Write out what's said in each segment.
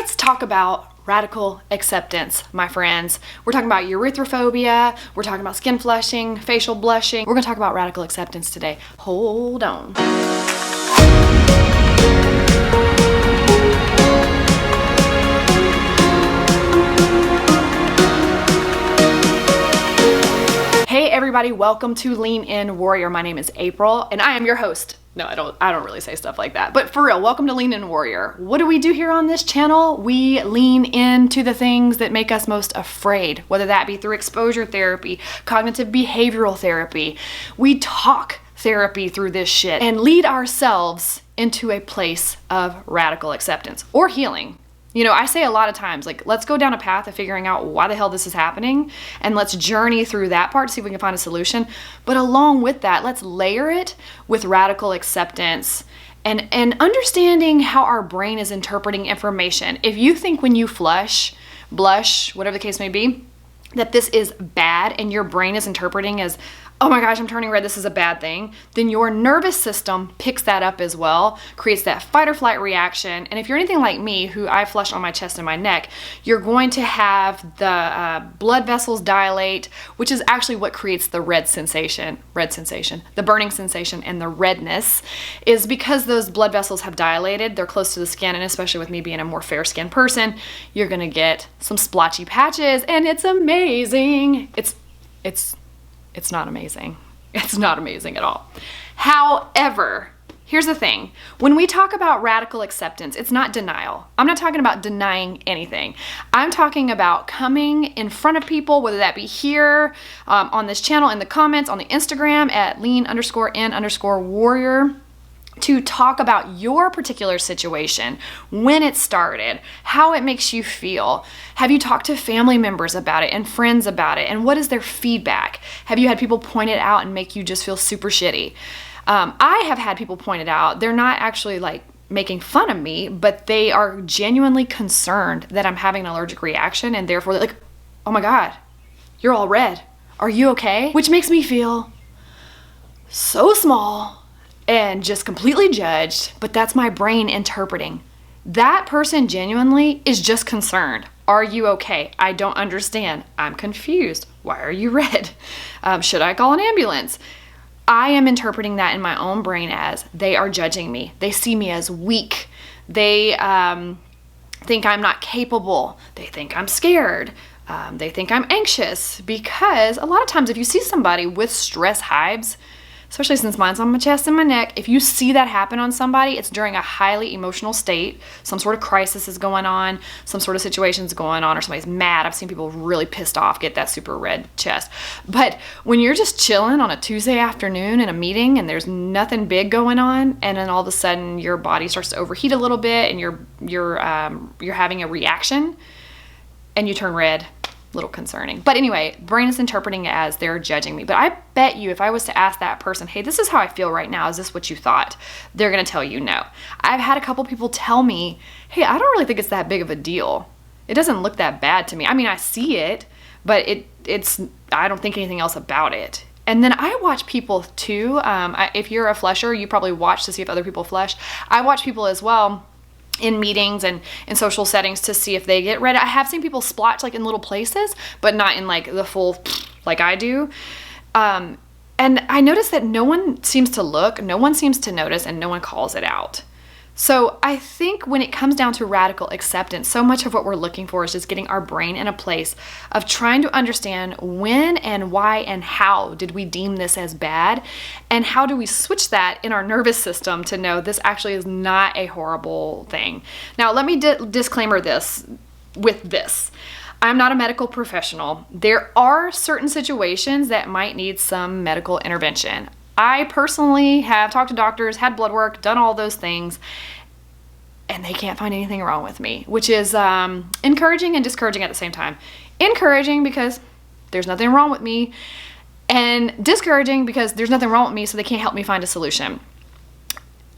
Let's talk about radical acceptance, my friends. We're talking about erythrophobia, we're talking about skin flushing, facial blushing. We're gonna talk about radical acceptance today. Hold on. Hey everybody, welcome to Lean In Warrior. My name is April and I am your host. No, I don't really say stuff like that, but for real, welcome to Lean In Warrior. What do we do here on this channel? We lean into the things that make us most afraid, whether that be through exposure therapy, cognitive behavioral therapy. We talk therapy through this shit and lead ourselves into a place of radical acceptance or healing. You know, I say a lot of times, like, let's go down a path of figuring out why the hell this is happening, and let's journey through that part to see if we can find a solution. But along with that, let's layer it with radical acceptance and understanding how our brain is interpreting information. If you think when you flush, blush, whatever the case may be, that this is bad and your brain is interpreting as, oh my gosh, I'm turning red, this is a bad thing, then your nervous system picks that up as well, creates that fight or flight reaction. And if you're anything like me, who I flush on my chest and my neck, you're going to have the blood vessels dilate, which is actually what creates the red sensation, the burning sensation and the redness is because those blood vessels have dilated, they're close to the skin, and especially with me being a more fair skinned person, you're gonna get some splotchy patches, and it's amazing. It's not amazing. It's not amazing at all. However, here's the thing. When we talk about radical acceptance, it's not denial. I'm not talking about denying anything. I'm talking about coming in front of people, whether that be here on this channel, in the comments, on the Instagram at lean_in_warrior, to talk about your particular situation, when it started, how it makes you feel. Have you talked to family members about it and friends about it? And what is their feedback? Have you had people point it out and make you just feel super shitty? I have had people point it out. They're not actually like making fun of me, but they are genuinely concerned that I'm having an allergic reaction, and therefore they're like, oh my God, you're all red. Are you okay? Which makes me feel so small and just completely judged, but that's my brain interpreting. That person genuinely is just concerned. Are you okay? I don't understand. I'm confused. Why are you red? Should I call an ambulance? I am interpreting that in my own brain as they are judging me. They see me as weak. They think I'm not capable. They think I'm scared. They think I'm anxious, because a lot of times if you see somebody with stress hives, especially since mine's on my chest and my neck, if you see that happen on somebody, it's during a highly emotional state. Some sort of crisis is going on, some sort of situation's going on, or somebody's mad. I've seen people really pissed off get that super red chest. But when you're just chilling on a Tuesday afternoon in a meeting and there's nothing big going on, and then all of a sudden your body starts to overheat a little bit and you're having a reaction and you turn red. Little concerning. But anyway, brain is interpreting it as they're judging me. But I bet you if I was to ask that person, hey, this is how I feel right now, is this what you thought? They're gonna tell you no. I've had a couple people tell me, hey, I don't really think it's that big of a deal. It doesn't look that bad to me. I mean, I see it, but I don't think anything else about it. And then I watch people too. If you're a flusher, you probably watch to see if other people flush. I watch people as well in meetings and in social settings to see if they get red. I have seen people splotch like in little places, but not in like the full like I do. And I notice that no one seems to look, no one seems to notice, and no one calls it out. So I think when it comes down to radical acceptance, so much of what we're looking for is just getting our brain in a place of trying to understand when and why and how did we deem this as bad, and how do we switch that in our nervous system to know this actually is not a horrible thing. Now, let me disclaimer this with this. I'm not a medical professional. There are certain situations that might need some medical intervention. I personally have talked to doctors, had blood work, done all those things, and they can't find anything wrong with me, which is encouraging and discouraging at the same time. Encouraging because there's nothing wrong with me, and discouraging because there's nothing wrong with me, so they can't help me find a solution.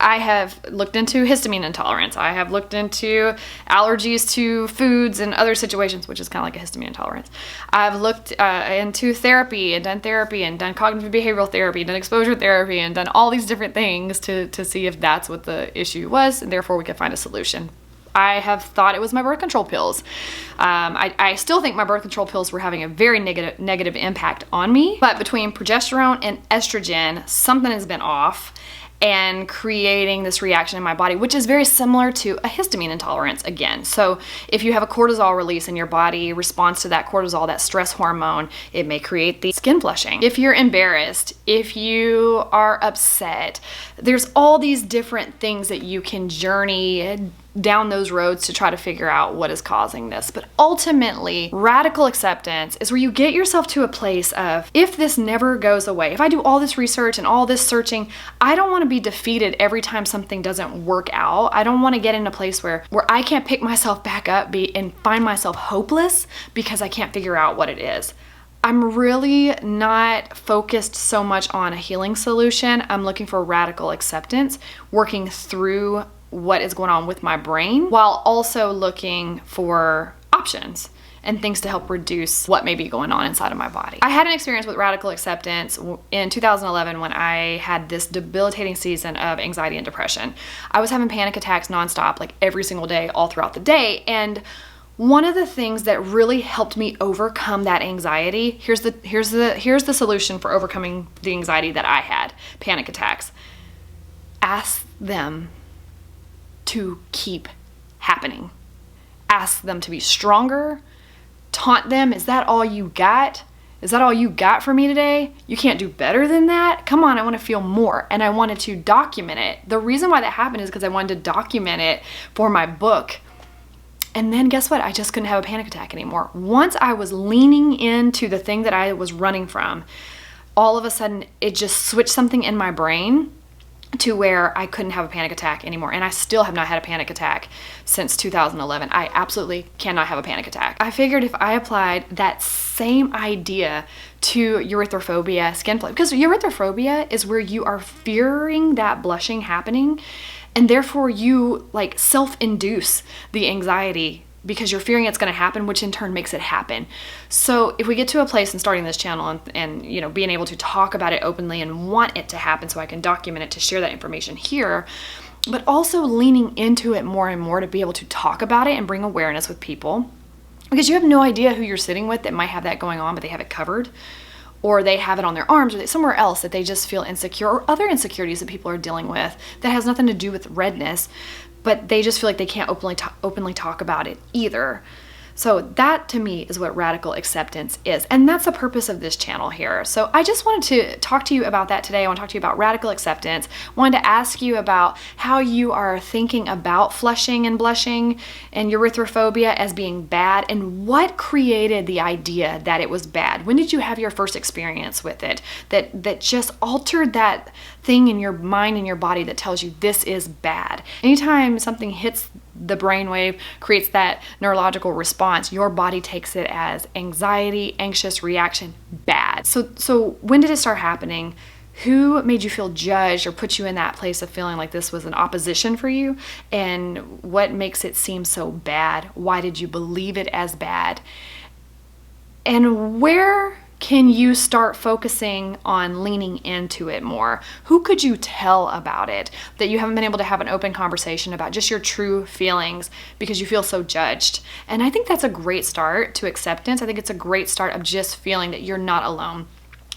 I have looked into histamine intolerance. I have looked into allergies to foods and other situations, which is kind of like a histamine intolerance. I've looked into therapy and done cognitive behavioral therapy, done exposure therapy, and done all these different things to see if that's what the issue was, and therefore we could find a solution. I have thought it was my birth control pills. I still think my birth control pills were having a very negative impact on me, but between progesterone and estrogen, something has been off and creating this reaction in my body, which is very similar to a histamine intolerance again. So if you have a cortisol release and your body responds to that cortisol, that stress hormone, it may create the skin flushing. If you're embarrassed, if you are upset, there's all these different things that you can journey down those roads to try to figure out what is causing this. But ultimately, radical acceptance is where you get yourself to a place of, if this never goes away, if I do all this research and all this searching, I don't want to be defeated every time something doesn't work out. I don't want to get in a place where I can't pick myself back up and find myself hopeless because I can't figure out what it is. I'm really not focused so much on a healing solution. I'm looking for radical acceptance, working through what is going on with my brain while also looking for options and things to help reduce what may be going on inside of my body. I had an experience with radical acceptance in 2011 when I had this debilitating season of anxiety and depression. I was having panic attacks nonstop, like every single day, all throughout the day. And one of the things that really helped me overcome that anxiety, here's the solution for overcoming the anxiety that I had, panic attacks. Ask them to keep happening. Ask them to be stronger. Taunt them. Is that all you got? Is that all you got for me today? You can't do better than that? Come on, I want to feel more. And I wanted to document it. The reason why that happened is because I wanted to document it for my book. And then guess what? I just couldn't have a panic attack anymore. Once I was leaning into the thing that I was running from, all of a sudden it just switched something in my brain to where I couldn't have a panic attack anymore. And I still have not had a panic attack since 2011. I absolutely cannot have a panic attack. I figured if I applied that same idea to erythrophobia, skin flight, because erythrophobia is where you are fearing that blushing happening, and therefore you like self-induce the anxiety because you're fearing it's going to happen, which in turn makes it happen. So if we get to a place in starting this channel and you know, being able to talk about it openly and want it to happen so I can document it to share that information here, but also leaning into it more and more to be able to talk about it and bring awareness with people, because you have no idea who you're sitting with that might have that going on, but they have it covered, or they have it on their arms, or somewhere else that they just feel insecure, or other insecurities that people are dealing with that has nothing to do with redness, but they just feel like they can't openly talk about it either. So that to me is what radical acceptance is. And that's the purpose of this channel here. So I just wanted to talk to you about that today. I want to talk to you about radical acceptance. I wanted to ask you about how you are thinking about flushing and blushing and erythrophobia as being bad, and what created the idea that it was bad. When did you have your first experience with it that just altered that thing in your mind and your body that tells you this is bad? Anytime something hits the brainwave, creates that neurological response, your body takes it as anxiety, anxious reaction, bad. So when did it start happening? Who made you feel judged or put you in that place of feeling like this was an opposition for you? And what makes it seem so bad? Why did you believe it as bad? And where can you start focusing on leaning into it more? Who could you tell about it that you haven't been able to have an open conversation about just your true feelings because you feel so judged? And I think that's a great start to acceptance. I think it's a great start of just feeling that you're not alone,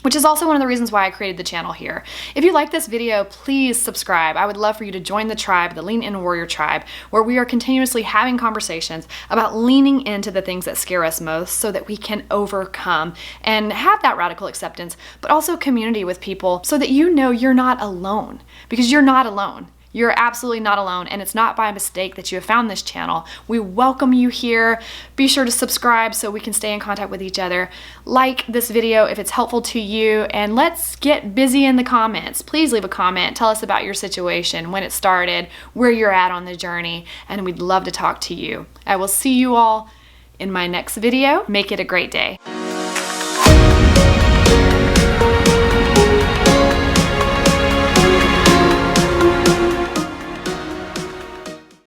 which is also one of the reasons why I created the channel here. If you like this video, please subscribe. I would love for you to join the tribe, the Lean In Warrior tribe, where we are continuously having conversations about leaning into the things that scare us most so that we can overcome and have that radical acceptance, but also community with people so that you know you're not alone, because you're not alone. You're absolutely not alone, and it's not by mistake that you have found this channel. We welcome you here. Be sure to subscribe so we can stay in contact with each other. Like this video if it's helpful to you, and let's get busy in the comments. Please leave a comment. Tell us about your situation, when it started, where you're at on the journey, and we'd love to talk to you. I will see you all in my next video. Make it a great day.